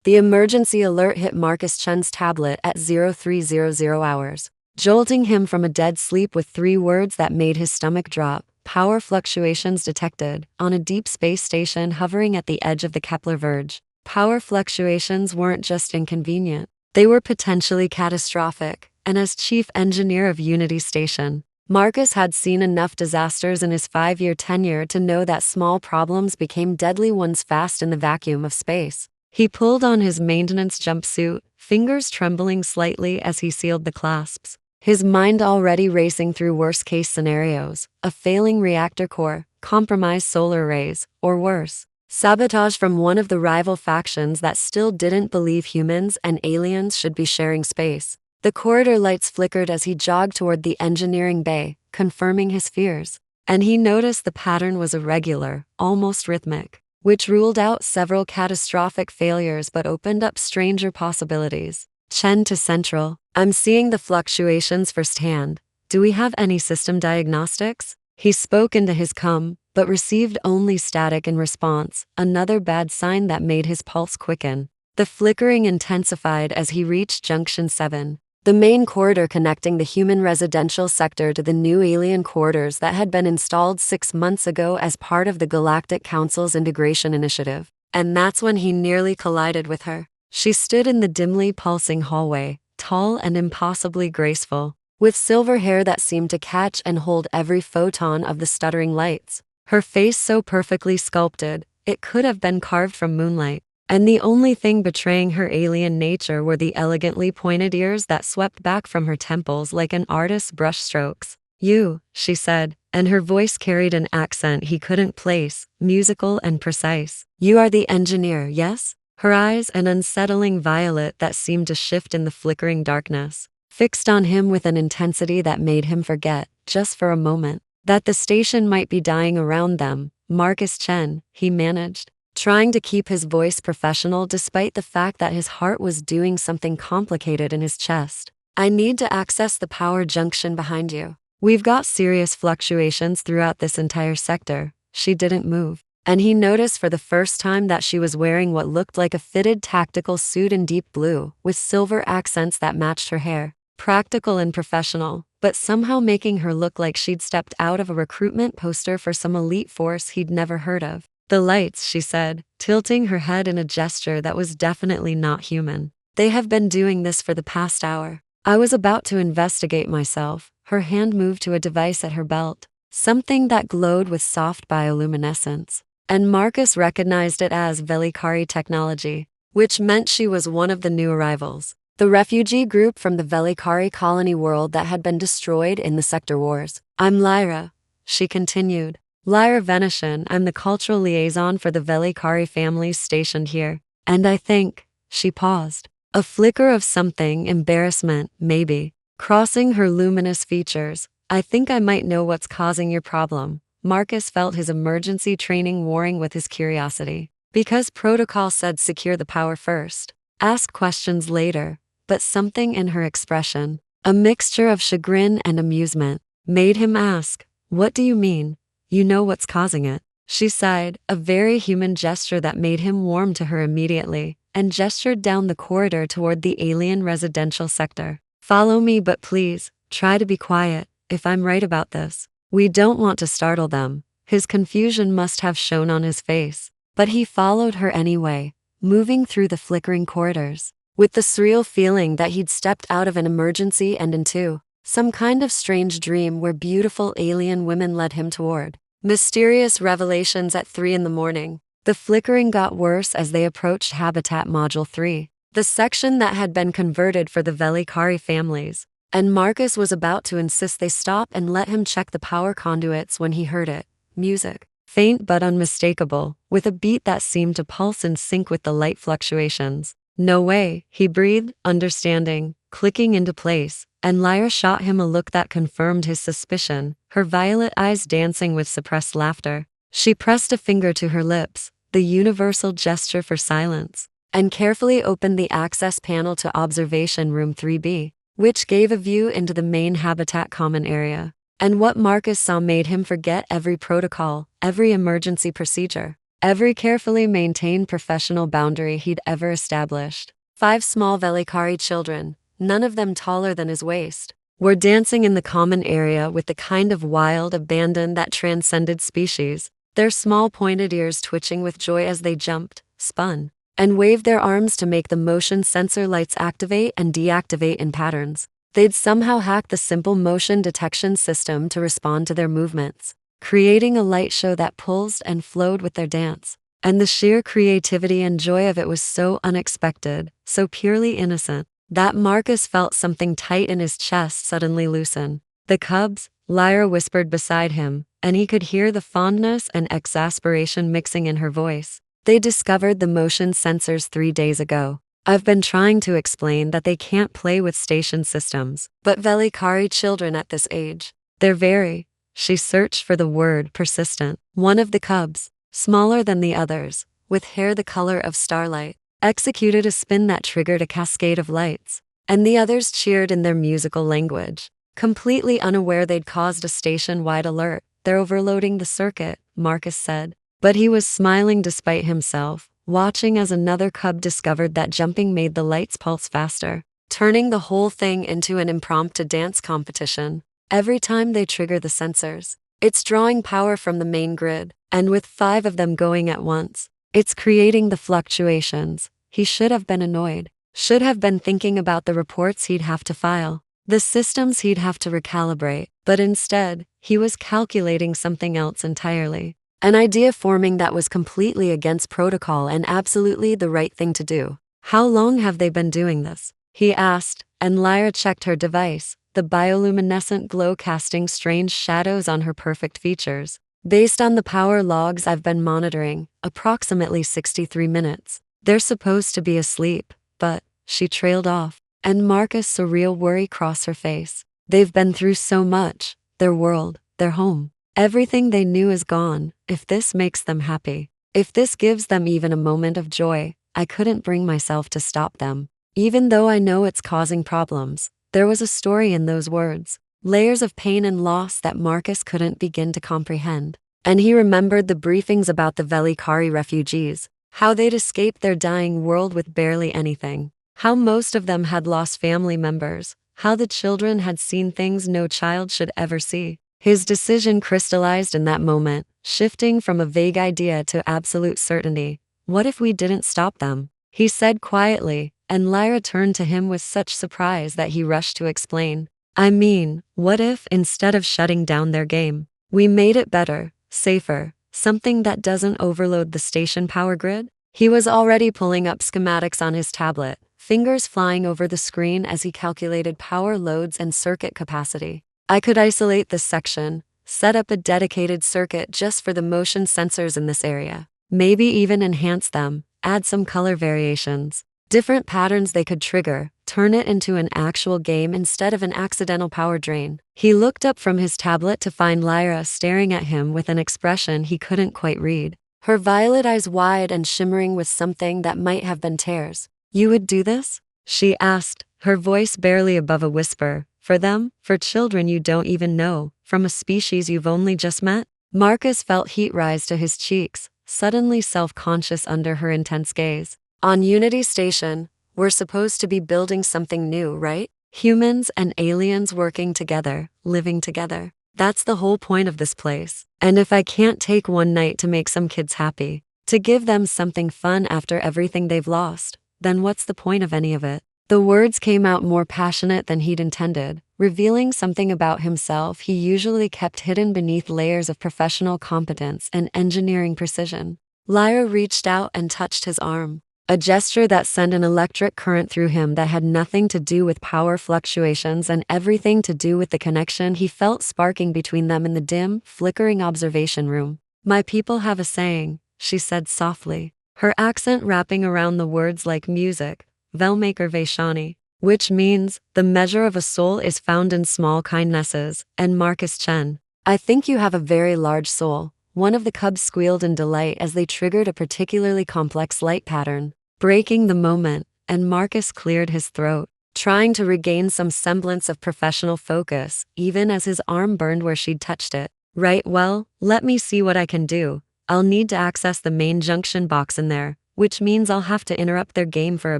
The emergency alert hit Marcus Chen's tablet at 0300 hours, jolting him from a dead sleep with 3 words that made his stomach drop. Power fluctuations detected on a deep space station hovering at the edge of the Kepler Verge. Power fluctuations weren't just inconvenient, they were potentially catastrophic, and as chief engineer of Unity Station, Marcus had seen enough disasters in his 5-year tenure to know that small problems became deadly ones fast in the vacuum of space. He pulled on his maintenance jumpsuit, fingers trembling slightly as he sealed the clasps, his mind already racing through worst-case scenarios: a failing reactor core, compromised solar arrays, or worse, sabotage from one of the rival factions that still didn't believe humans and aliens should be sharing space. The corridor lights flickered as he jogged toward the engineering bay, confirming his fears. And he noticed the pattern was irregular, almost rhythmic, which ruled out several catastrophic failures but opened up stranger possibilities. Chen to Central. I'm seeing the fluctuations firsthand. Do we have any system diagnostics? He spoke into his CUBS, but received only static in response, another bad sign that made his pulse quicken. The flickering intensified as he reached Junction 7, the main corridor connecting the human residential sector to the new alien quarters that had been installed 6 months ago as part of the Galactic Council's integration initiative. And that's when he nearly collided with her. She stood in the dimly pulsing hallway, tall and impossibly graceful, with silver hair that seemed to catch and hold every photon of the stuttering lights. Her face so perfectly sculpted, it could have been carved from moonlight. And the only thing betraying her alien nature were the elegantly pointed ears that swept back from her temples like an artist's brushstrokes. You, she said, and her voice carried an accent he couldn't place, musical and precise. You are the engineer, yes? Her eyes, an unsettling violet that seemed to shift in the flickering darkness, fixed on him with an intensity that made him forget, just for a moment, that the station might be dying around them. Marcus Chen, he managed, trying to keep his voice professional despite the fact that his heart was doing something complicated in his chest. I need to access the power junction behind you. We've got serious fluctuations throughout this entire sector. She didn't move, and he noticed for the first time that she was wearing what looked like a fitted tactical suit in deep blue, with silver accents that matched her hair. Practical and professional, but somehow making her look like she'd stepped out of a recruitment poster for some elite force he'd never heard of. The lights, she said, tilting her head in a gesture that was definitely not human. They have been doing this for the past hour. I was about to investigate myself. Her hand moved to a device at her belt, something that glowed with soft bioluminescence. And Marcus recognized it as Vel'kari technology, which meant she was one of the new arrivals. The refugee group from the Vel'kari colony world that had been destroyed in the sector wars. I'm Lyra, she continued. Lyra Venetian, I'm the cultural liaison for the Vel'kari families stationed here. And I think, she paused, a flicker of something, embarrassment, maybe, crossing her luminous features. I think I might know what's causing your problem. Marcus felt his emergency training warring with his curiosity. Because protocol said secure the power first, ask questions later. But something in her expression, a mixture of chagrin and amusement, made him ask, what do you mean? You know what's causing it. She sighed, a very human gesture that made him warm to her immediately, and gestured down the corridor toward the alien residential sector. Follow me, but please, try to be quiet. If I'm right about this, we don't want to startle them. His confusion must have shown on his face, but he followed her anyway, moving through the flickering corridors, with the surreal feeling that he'd stepped out of an emergency and into some kind of strange dream where beautiful alien women led him toward mysterious revelations at 3 a.m. The flickering got worse as they approached Habitat Module 3, the section that had been converted for the Vel'kari families, and Marcus was about to insist they stop and let him check the power conduits when he heard it. Music, faint but unmistakable, with a beat that seemed to pulse in sync with the light fluctuations. No way, he breathed, understanding, clicking into place, and Lyra shot him a look that confirmed his suspicion, her violet eyes dancing with suppressed laughter. She pressed a finger to her lips, the universal gesture for silence, and carefully opened the access panel to Observation Room 3B, which gave a view into the main habitat common area. And what Marcus saw made him forget every protocol, every emergency procedure. every carefully maintained professional boundary he'd ever established. 5 small Vel'kari children, none of them taller than his waist, were dancing in the common area with the kind of wild abandon that transcended species, their small pointed ears twitching with joy as they jumped, spun, and waved their arms to make the motion sensor lights activate and deactivate in patterns. They'd somehow hacked the simple motion detection system to respond to their movements, creating a light show that pulsed and flowed with their dance. And the sheer creativity and joy of it was so unexpected, so purely innocent, that Marcus felt something tight in his chest suddenly loosen. "The cubs," Lyra whispered beside him, and he could hear the fondness and exasperation mixing in her voice. "They discovered the motion sensors 3 days ago. I've been trying to explain that they can't play with station systems, but Vel'kari children at this age, they're very," she searched for the word, persistent. One of the cubs, smaller than the others, with hair the color of starlight, executed a spin that triggered a cascade of lights, and the others cheered in their musical language, completely unaware they'd caused a station-wide alert. "They're overloading the circuit," Marcus said. But he was smiling despite himself, watching as another cub discovered that jumping made the lights pulse faster, turning the whole thing into an impromptu dance competition. Every time they trigger the sensors, it's drawing power from the main grid, and with 5 of them going at once, it's creating the fluctuations. He should have been annoyed, should have been thinking about the reports he'd have to file, the systems he'd have to recalibrate, but instead, he was calculating something else entirely. An idea forming that was completely against protocol and absolutely the right thing to do. "How long have they been doing this?" he asked, and Lyra checked her device, the bioluminescent glow casting strange shadows on her perfect features. "Based on the power logs I've been monitoring, approximately 63 minutes. They're supposed to be asleep, but," she trailed off, and Marcus' surreal worry crossed her face. "They've been through so much, their world, their home. Everything they knew is gone. If this makes them happy, if this gives them even a moment of joy, I couldn't bring myself to stop them. Even though I know it's causing problems." There was a story in those words, layers of pain and loss that Marcus couldn't begin to comprehend. And he remembered the briefings about the Vel'kari refugees, how they'd escaped their dying world with barely anything, how most of them had lost family members, how the children had seen things no child should ever see. His decision crystallized in that moment, shifting from a vague idea to absolute certainty. "What if we didn't stop them?" he said quietly, and Lyra turned to him with such surprise that he rushed to explain. "I mean, what if, instead of shutting down their game, we made it better, safer, something that doesn't overload the station power grid?" He was already pulling up schematics on his tablet, fingers flying over the screen as he calculated power loads and circuit capacity. "I could isolate this section, set up a dedicated circuit just for the motion sensors in this area, maybe even enhance them, add some color variations, different patterns they could trigger, turn it into an actual game instead of an accidental power drain." He looked up from his tablet to find Lyra staring at him with an expression he couldn't quite read, her violet eyes wide and shimmering with something that might have been tears. "You would do this?" she asked, her voice barely above a whisper. "For them, for children you don't even know, from a species you've only just met?" Marcus felt heat rise to his cheeks, suddenly self-conscious under her intense gaze. "On Unity Station, we're supposed to be building something new, right? Humans and aliens working together, living together. That's the whole point of this place. And if I can't take one night to make some kids happy, to give them something fun after everything they've lost, then what's the point of any of it?" The words came out more passionate than he'd intended, revealing something about himself he usually kept hidden beneath layers of professional competence and engineering precision. Lyra reached out and touched his arm, a gesture that sent an electric current through him that had nothing to do with power fluctuations and everything to do with the connection he felt sparking between them in the dim, flickering observation room. "My people have a saying," she said softly, her accent wrapping around the words like music, Vel'kari, which means, "The measure of a soul is found in small kindnesses," and Marcus Chen. "I think you have a very large soul." One of the cubs squealed in delight as they triggered a particularly complex light pattern, breaking the moment, and Marcus cleared his throat, trying to regain some semblance of professional focus, even as his arm burned where she'd touched it. "Right, well, let me see what I can do." I'll need to access the main junction box in there, which means I'll have to interrupt their game for a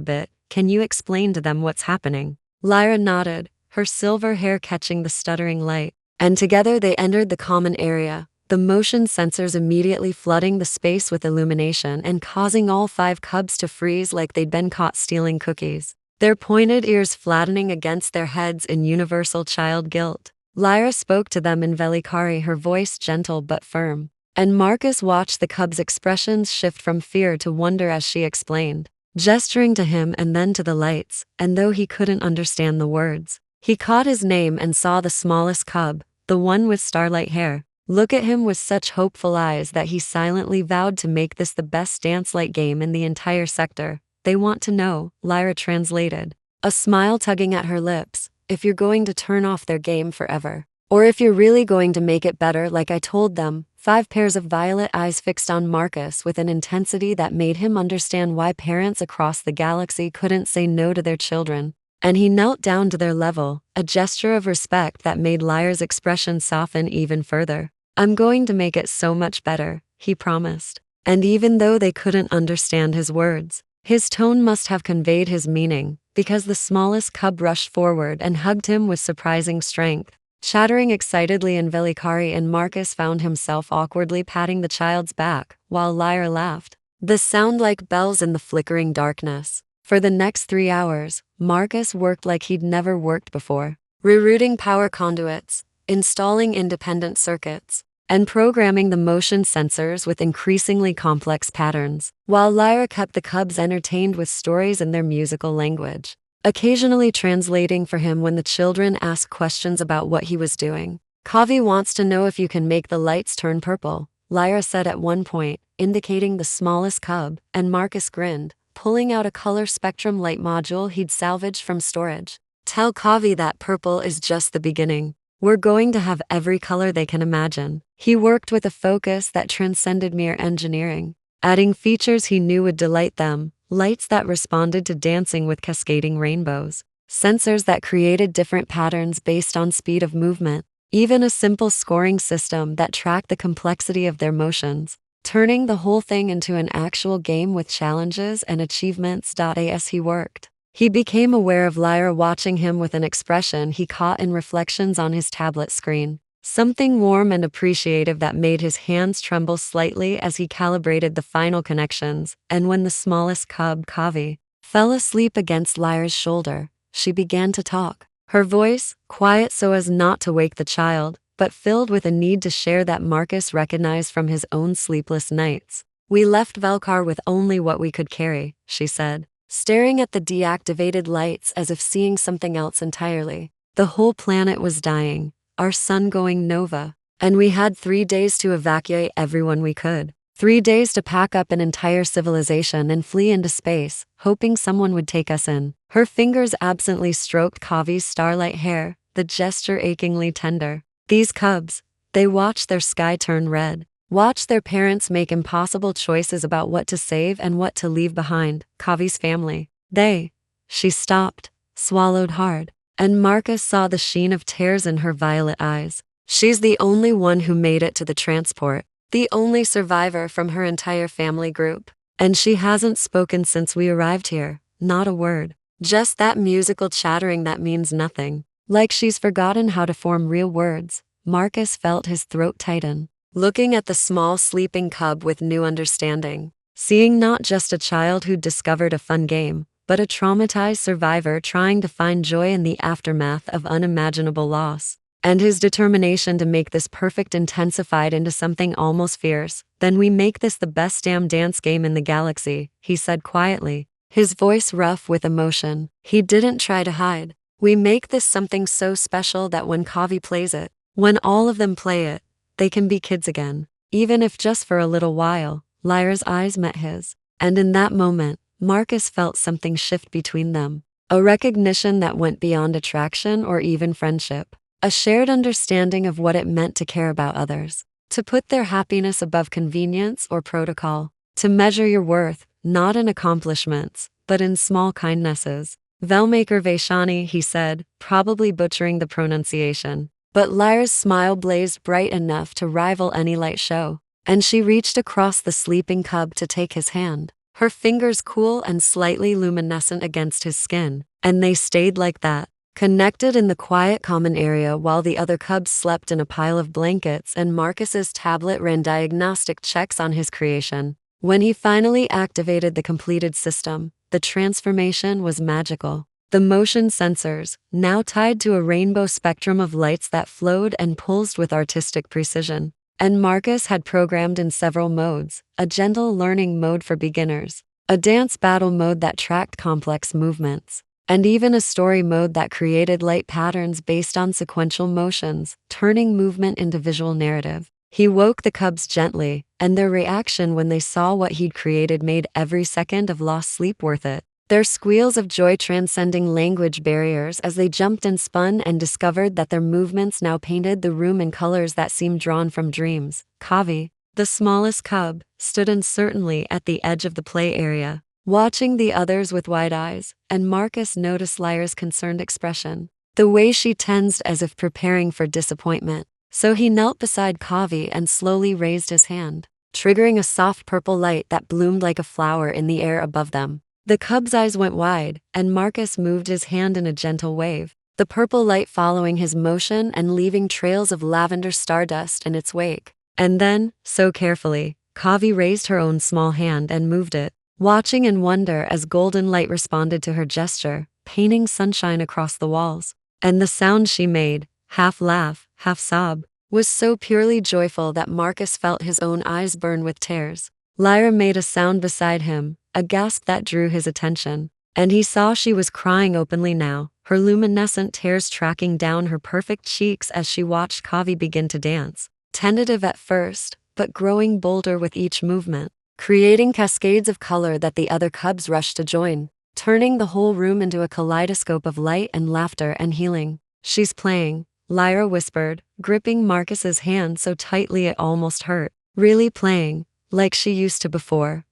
bit. Can you explain to them what's happening?" Lyra nodded, her silver hair catching the stuttering light, and together they entered the common area, the motion sensors immediately flooding the space with illumination and causing all 5 cubs to freeze like they'd been caught stealing cookies, their pointed ears flattening against their heads in universal child guilt. Lyra spoke to them in Vel'kari, her voice gentle but firm, and Marcus watched the cubs' expressions shift from fear to wonder as she explained, gesturing to him and then to the lights, and though he couldn't understand the words, he caught his name and saw the smallest cub, the one with starlight hair, look at him with such hopeful eyes that he silently vowed to make this the best dance-like game in the entire sector. "They want to know," Lyra translated, a smile tugging at her lips, "if you're going to turn off their game forever, or if you're really going to make it better like I told them." 5 pairs of violet eyes fixed on Marcus with an intensity that made him understand why parents across the galaxy couldn't say no to their children, and he knelt down to their level, a gesture of respect that made Lyra's expression soften even further. "I'm going to make it so much better," he promised. And even though they couldn't understand his words, his tone must have conveyed his meaning, because the smallest cub rushed forward and hugged him with surprising strength, chattering excitedly in Vel'kari, and Marcus found himself awkwardly patting the child's back, while Lyra laughed, the sound like bells in the flickering darkness. For the next 3 hours, Marcus worked like he'd never worked before, rerouting power conduits, installing independent circuits, and programming the motion sensors with increasingly complex patterns, while Lyra kept the cubs entertained with stories in their musical language, occasionally translating for him when the children asked questions about what he was doing. "Kavi wants to know if you can make the lights turn purple," Lyra said at one point, indicating the smallest cub, and Marcus grinned, pulling out a color spectrum light module he'd salvaged from storage. "Tell Kavi that purple is just the beginning. We're going to have every color they can imagine." He worked with a focus that transcended mere engineering, adding features he knew would delight them, lights that responded to dancing with cascading rainbows, sensors that created different patterns based on speed of movement, even a simple scoring system that tracked the complexity of their motions, turning the whole thing into an actual game with challenges and achievements. As he worked, he became aware of Lyra watching him with an expression he caught in reflections on his tablet screen, something warm and appreciative that made his hands tremble slightly as he calibrated the final connections. And when the smallest cub, Kavi, fell asleep against Lyra's shoulder, she began to talk, her voice quiet so as not to wake the child, but filled with a need to share that Marcus recognized from his own sleepless nights. "We left Vel'kari with only what we could carry," she said, staring at the deactivated lights as if seeing something else entirely. "The whole planet was dying, our sun going nova, and we had 3 days to evacuate everyone we could. 3 days to pack up an entire civilization and flee into space, hoping someone would take us in." Her fingers absently stroked Kavi's starlight hair, the gesture achingly tender. "These cubs, they watched their sky turn red, watched their parents make impossible choices about what to save and what to leave behind, Kavi's family. She stopped, swallowed hard, and Marcus saw the sheen of tears in her violet eyes. "She's the only one who made it to the transport, the only survivor from her entire family group. And she hasn't spoken since we arrived here, not a word. Just that musical chattering that means nothing. Like she's forgotten how to form real words." Marcus felt his throat tighten, looking at the small sleeping cub with new understanding, seeing not just a child who'd discovered a fun game, but a traumatized survivor trying to find joy in the aftermath of unimaginable loss. And his determination to make this perfect intensified into something almost fierce. "Then we make this the best damn dance game in the galaxy," he said quietly, his voice rough with emotion. He didn't try to hide. "We make this something so special that when Kavi plays it, when all of them play it, they can be kids again, even if just for a little while." Lyra's eyes met his, and in that moment, Marcus felt something shift between them, a recognition that went beyond attraction or even friendship, a shared understanding of what it meant to care about others, to put their happiness above convenience or protocol, to measure your worth, not in accomplishments, but in small kindnesses. "Vel'kari," he said, probably butchering the pronunciation, but Lyra's smile blazed bright enough to rival any light show. and she reached across the sleeping cub to take his hand. Her fingers cool and slightly luminescent against his skin, and they stayed like that, connected in the quiet common area while the other cubs slept in a pile of blankets and Marcus's tablet ran diagnostic checks on his creation. When he finally activated the completed system, the transformation was magical. The motion sensors, now tied to a rainbow spectrum of lights that flowed and pulsed with artistic precision. And Marcus had programmed in several modes: a gentle learning mode for beginners, a dance battle mode that tracked complex movements, and even a story mode that created light patterns based on sequential motions, turning movement into visual narrative. He woke the cubs gently, and their reaction when they saw what he'd created made every second of lost sleep worth it. Their squeals of joy transcending language barriers as they jumped and spun and discovered that their movements now painted the room in colors that seemed drawn from dreams. Kavi, the smallest cub, stood uncertainly at the edge of the play area, watching the others with wide eyes, and Marcus noticed Lyra's concerned expression, the way she tensed as if preparing for disappointment. So he knelt beside Kavi and slowly raised his hand, triggering a soft purple light that bloomed like a flower in the air above them. The cub's eyes went wide, and Marcus moved his hand in a gentle wave, the purple light following his motion and leaving trails of lavender stardust in its wake. And then, so carefully, Kavi raised her own small hand and moved it, watching in wonder as golden light responded to her gesture, painting sunshine across the walls. And the sound she made, half laugh, half sob, was so purely joyful that Marcus felt his own eyes burn with tears. Lyra made a sound beside him, a gasp that drew his attention, and he saw she was crying openly now, her luminescent tears tracking down her perfect cheeks as she watched Kavi begin to dance, tentative at first, but growing bolder with each movement, creating cascades of color that the other cubs rushed to join, turning the whole room into a kaleidoscope of light and laughter and healing. "She's playing," Lyra whispered, gripping Marcus's hand so tightly it almost hurt. "Really playing, like she used to before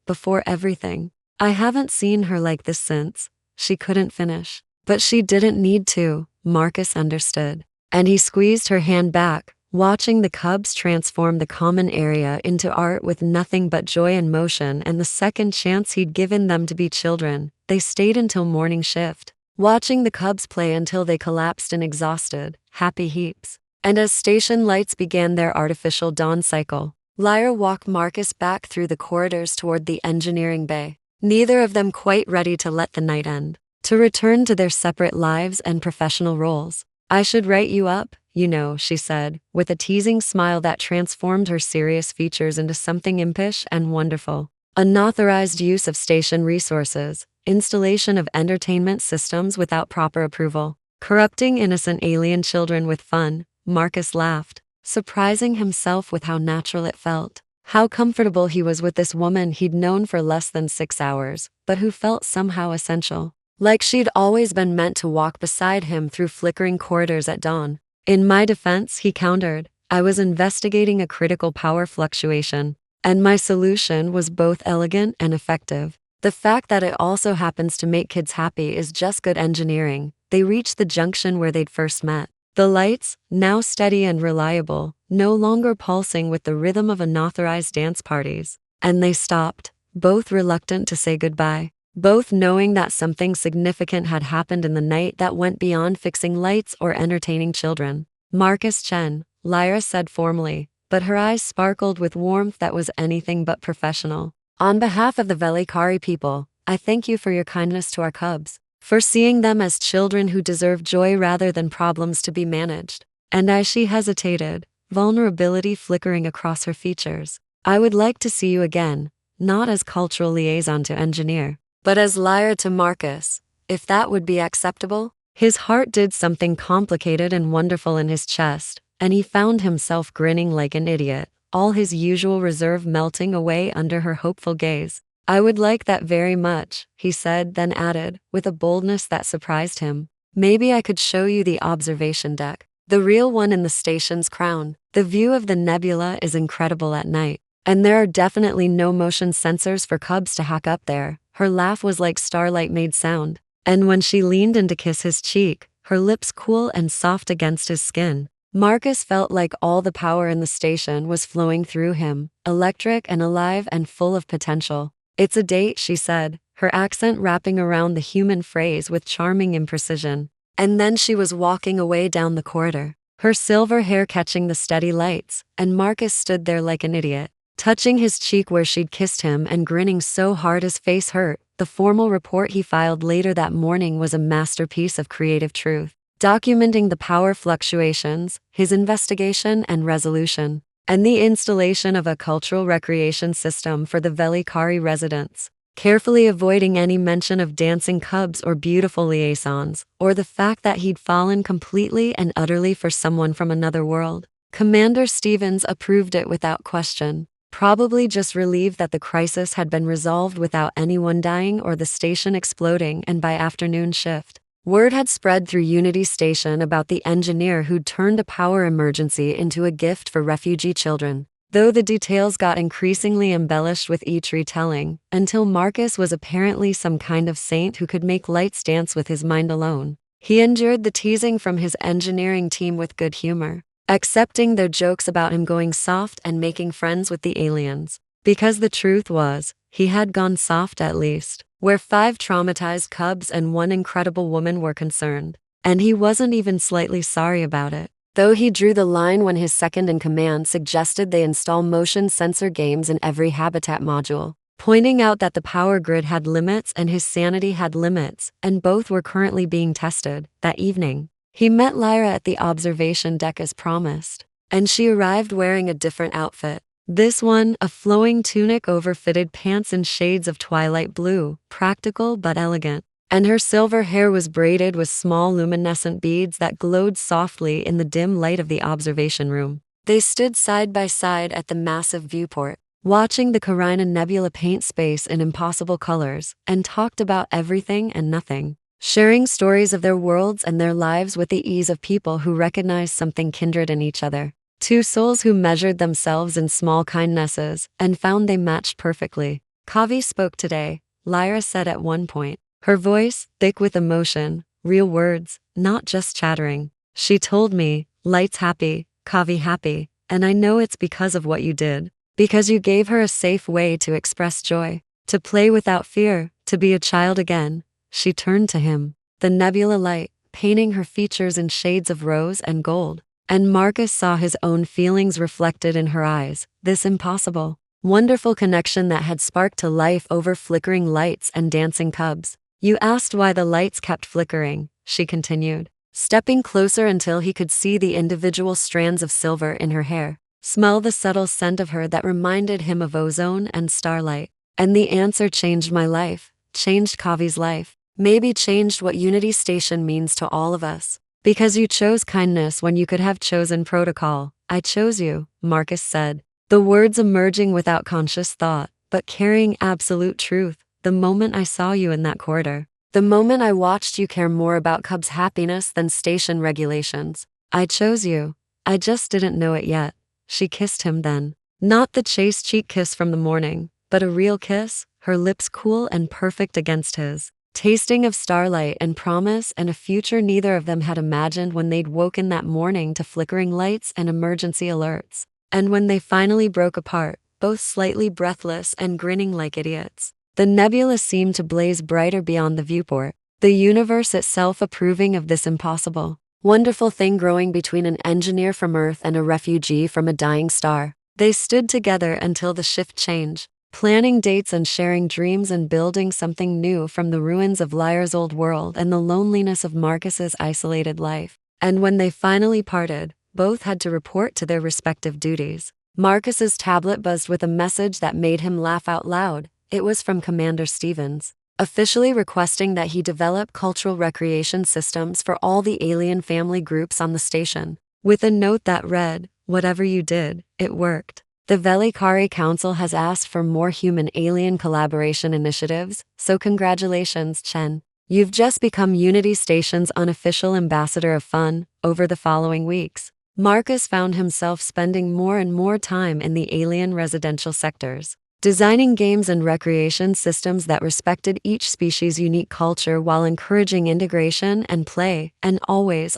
everything. I haven't seen her like this since." She couldn't finish. But she didn't need to, Marcus understood. And he squeezed her hand back, watching the cubs transform the common area into art with nothing but joy and motion and the second chance he'd given them to be children. They stayed until morning shift, watching the cubs play until they collapsed in exhausted, happy heaps. And as station lights began their artificial dawn cycle, Lyra walked Marcus back through the corridors toward the engineering bay, neither of them quite ready to let the night end, to return to their separate lives and professional roles. "I should write you up, you know," she said, with a teasing smile that transformed her serious features into something impish and wonderful. Unauthorized use of station resources, installation of entertainment systems without proper approval, corrupting innocent alien children with fun. Marcus laughed, surprising himself with how natural it felt, how comfortable he was with this woman he'd known for less than 6 hours, but who felt somehow essential, like she'd always been meant to walk beside him through flickering corridors at dawn. "In my defense," he countered, "I was investigating a critical power fluctuation, and my solution was both elegant and effective. The fact that it also happens to make kids happy is just good engineering." They reached the junction where they'd first met. The lights, now steady and reliable, no longer pulsing with the rhythm of unauthorized dance parties. And they stopped, both reluctant to say goodbye, both knowing that something significant had happened in the night that went beyond fixing lights or entertaining children. "Marcus Chen," Lyra said formally, but her eyes sparkled with warmth that was anything but professional. "On behalf of the Vel'kari people, I thank you for your kindness to our cubs, for seeing them as children who deserve joy rather than problems to be managed." And as she hesitated, vulnerability flickering across her features, "I would like to see you again, not as cultural liaison to engineer, but as Lyra to Marcus, if that would be acceptable." His heart did something complicated and wonderful in his chest, and he found himself grinning like an idiot, all his usual reserve melting away under her hopeful gaze. "I would like that very much," he said, then added, with a boldness that surprised him, "Maybe I could show you the observation deck, the real one in the station's crown. The view of the nebula is incredible at night, and there are definitely no motion sensors for cubs to hack up there." Her laugh was like starlight-made sound, and when she leaned in to kiss his cheek, her lips cool and soft against his skin, Marcus felt like all the power in the station was flowing through him, electric and alive and full of potential. "It's a date," she said, her accent wrapping around the human phrase with charming imprecision. And then she was walking away down the corridor, her silver hair catching the steady lights, and Marcus stood there like an idiot, touching his cheek where she'd kissed him and grinning so hard his face hurt. The formal report he filed later that morning was a masterpiece of creative truth, documenting the power fluctuations, his investigation and resolution, and the installation of a cultural recreation system for the Vel'kari residents, carefully avoiding any mention of dancing cubs or beautiful liaisons, or the fact that he'd fallen completely and utterly for someone from another world. Commander Stevens approved it without question, probably just relieved that the crisis had been resolved without anyone dying or the station exploding. And by afternoon shift, word had spread through Unity Station about the engineer who'd turned a power emergency into a gift for refugee children, though the details got increasingly embellished with each retelling, until Marcus was apparently some kind of saint who could make lights dance with his mind alone. He endured the teasing from his engineering team with good humor, accepting their jokes about him going soft and making friends with the aliens. Because the truth was, he had gone soft at least, where 5 traumatized cubs and 1 incredible woman were concerned. And he wasn't even slightly sorry about it, though he drew the line when his second-in-command suggested they install motion sensor games in every habitat module, pointing out that the power grid had limits and his sanity had limits, and both were currently being tested. That evening, he met Lyra at the observation deck as promised, and she arrived wearing a different outfit. This one, a flowing tunic over fitted pants in shades of twilight blue, practical but elegant, and her silver hair was braided with small luminescent beads that glowed softly in the dim light of the observation room. They stood side by side at the massive viewport, watching the Carina Nebula paint space in impossible colors, and talked about everything and nothing, sharing stories of their worlds and their lives with the ease of people who recognized something kindred in each other. 2 souls who measured themselves in small kindnesses and found they matched perfectly. "Kavi spoke today," Lyra said at one point, her voice thick with emotion, real words, not just chattering. "She told me, Light's happy, Kavi happy, and I know it's because of what you did. Because you gave her a safe way to express joy, to play without fear, to be a child again." She turned to him, the nebula light painting her features in shades of rose and gold, and Marcus saw his own feelings reflected in her eyes, this impossible, wonderful connection that had sparked to life over flickering lights and dancing cubs. "You asked why the lights kept flickering," she continued, stepping closer until he could see the individual strands of silver in her hair, smell the subtle scent of her that reminded him of ozone and starlight. "And the answer changed my life, changed Kavi's life, maybe changed what Unity Station means to all of us. Because you chose kindness when you could have chosen protocol. I chose you," Marcus said, the words emerging without conscious thought, but carrying absolute truth. "The moment I saw you in that corridor, the moment I watched you care more about Cub's happiness than station regulations, I chose you. I just didn't know it yet." She kissed him then. Not the chaste cheek kiss from the morning, but a real kiss, her lips cool and perfect against his, tasting of starlight and promise and a future neither of them had imagined when they'd woken that morning to flickering lights and emergency alerts. And when they finally broke apart, both slightly breathless and grinning like idiots, the nebula seemed to blaze brighter beyond the viewport, the universe itself approving of this impossible, wonderful thing growing between an engineer from Earth and a refugee from a dying star. They stood together until the shift change, planning dates and sharing dreams and building something new from the ruins of Lyra's old world and the loneliness of Marcus's isolated life. And when they finally parted, both had to report to their respective duties. Marcus's tablet buzzed with a message that made him laugh out loud. It was from Commander Stevens, officially requesting that he develop cultural recreation systems for all the alien family groups on the station, with a note that read, "Whatever you did, it worked. The Vel'kari Council has asked for more human-alien collaboration initiatives, so congratulations, Chen. You've just become Unity Station's unofficial ambassador of fun." Over the following weeks, Marcus found himself spending more and more time in the alien residential sectors, designing games and recreation systems that respected each species' unique culture while encouraging integration and play, and always,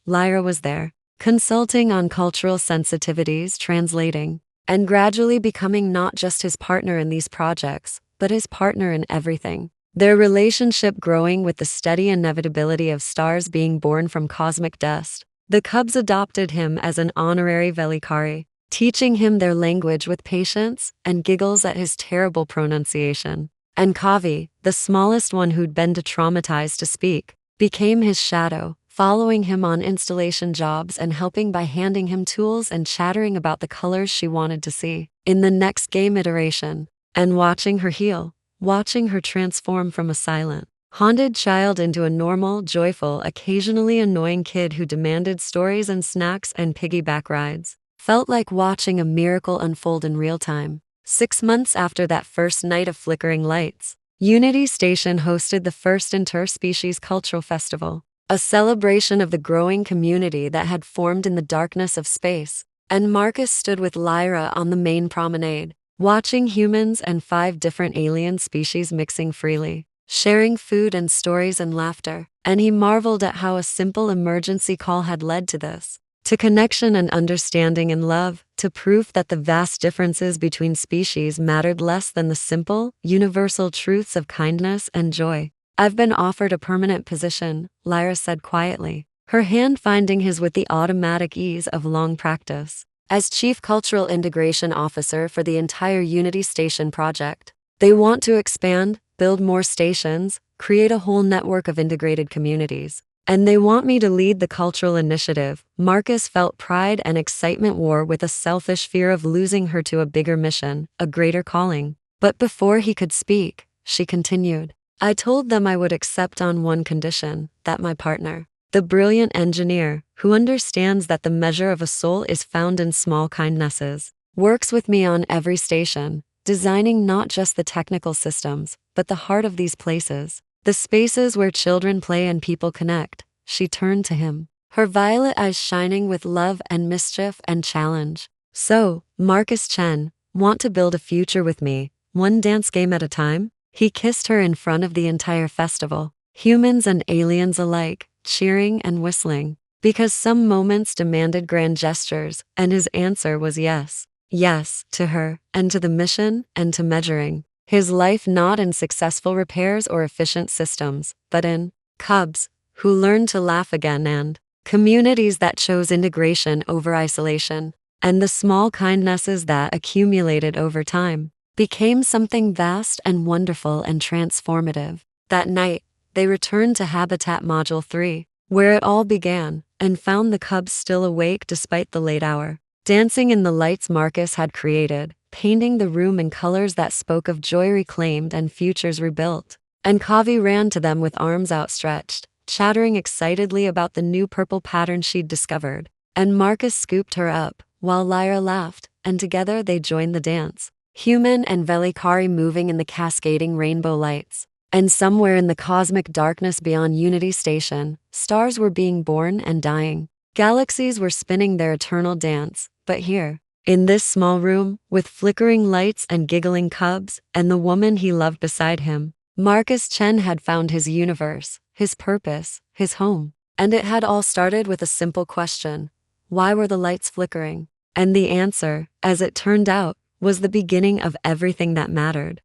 Lyra was there, consulting on cultural sensitivities, translating, and gradually becoming not just his partner in these projects, but his partner in everything. Their relationship growing with the steady inevitability of stars being born from cosmic dust. The Cubs adopted him as an honorary Vel'kari, teaching him their language with patience and giggles at his terrible pronunciation. And Kavi, the smallest one who'd been too traumatized to speak, became his shadow, following him on installation jobs and helping by handing him tools and chattering about the colors she wanted to see in the next game iteration. And watching her heal, watching her transform from a silent, haunted child into a normal, joyful, occasionally annoying kid who demanded stories and snacks and piggyback rides, felt like watching a miracle unfold in real time. 6 months after that first night of flickering lights, Unity Station hosted the first interspecies cultural festival, a celebration of the growing community that had formed in the darkness of space. And Marcus stood with Lyra on the main promenade, watching humans and 5 different alien species mixing freely, sharing food and stories and laughter. And he marveled at how a simple emergency call had led to this, to connection and understanding and love, to proof that the vast differences between species mattered less than the simple, universal truths of kindness and joy. "I've been offered a permanent position," Lyra said quietly, her hand finding his with the automatic ease of long practice, "as Chief Cultural Integration Officer for the entire Unity Station project. They want to expand, build more stations, create a whole network of integrated communities. And they want me to lead the cultural initiative." Marcus felt pride and excitement war with a selfish fear of losing her to a bigger mission, a greater calling. But before he could speak, she continued, "I told them I would accept on one condition, that my partner, the brilliant engineer, who understands that the measure of a soul is found in small kindnesses, works with me on every station, designing not just the technical systems, but the heart of these places. The spaces where children play and people connect." She turned to him, her violet eyes shining with love and mischief and challenge. "So, Marcus Chen, want to build a future with me, one dance game at a time?" He kissed her in front of the entire festival, humans and aliens alike, cheering and whistling, because some moments demanded grand gestures, and his answer was yes. Yes, to her, and to the mission, and to measuring his life not in successful repairs or efficient systems, but in Cubs who learned to laugh again and communities that chose integration over isolation, and the small kindnesses that accumulated over time became something vast and wonderful and transformative. That night, they returned to Habitat Module 3, where it all began, and found the Cubs still awake despite the late hour, dancing in the lights Marcus had created, painting the room in colors that spoke of joy reclaimed and futures rebuilt. And Kavi ran to them with arms outstretched, chattering excitedly about the new purple pattern she'd discovered. And Marcus scooped her up, while Lyra laughed, and together they joined the dance, human and Vel'kari moving in the cascading rainbow lights. And somewhere in the cosmic darkness beyond Unity Station, stars were being born and dying. Galaxies were spinning their eternal dance. But here, in this small room, with flickering lights and giggling cubs, and the woman he loved beside him, Marcus Chen had found his universe, his purpose, his home. And it had all started with a simple question: why were the lights flickering? And the answer, as it turned out, was the beginning of everything that mattered.